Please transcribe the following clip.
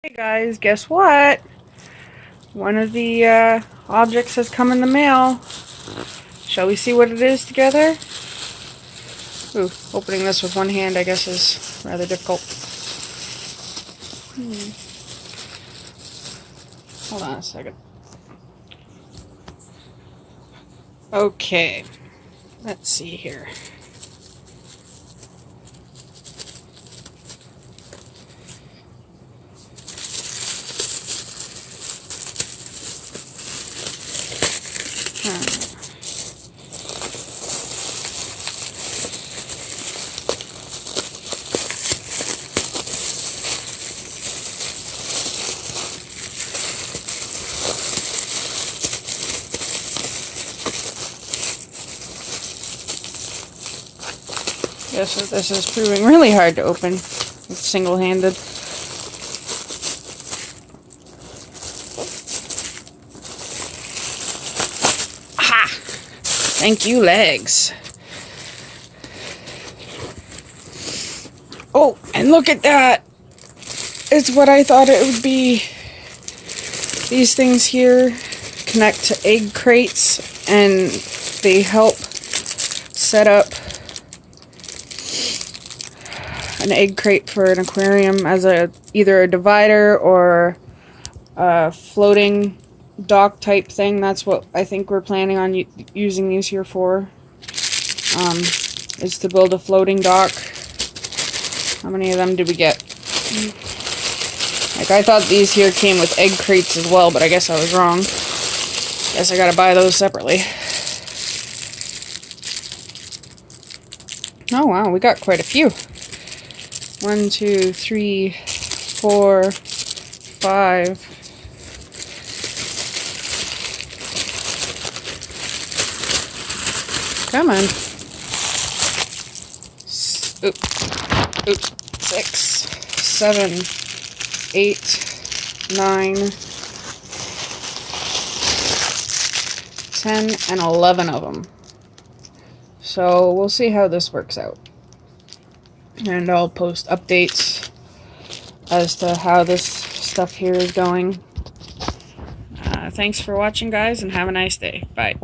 Hey guys, guess what? One of the objects has come in the mail. Shall we see what it is together? Ooh, opening this with one hand I guess is rather difficult. Hold on a second. Okay, let's see here. Guess that this is proving really hard to open with single-handed. Aha! Thank you, legs. Oh, and look at that! It's what I thought it would be. These things here connect to egg crates and they help set up an egg crate for an aquarium as either a divider or a floating dock type thing. That's what I think we're planning on using these here for, is to build a floating dock. How many of them did we get? Like, I thought these here came with egg crates as well, but I guess I was wrong. Guess I gotta buy those separately. Oh wow, we got quite a few. 1, 2, 3, 4, 5. Come on. Oops. 6, 7, 8, 9, 10, and 11 of them. So we'll see how this works out. And I'll post updates as to how this stuff here is going. Thanks for watching, guys, and have a nice day. Bye.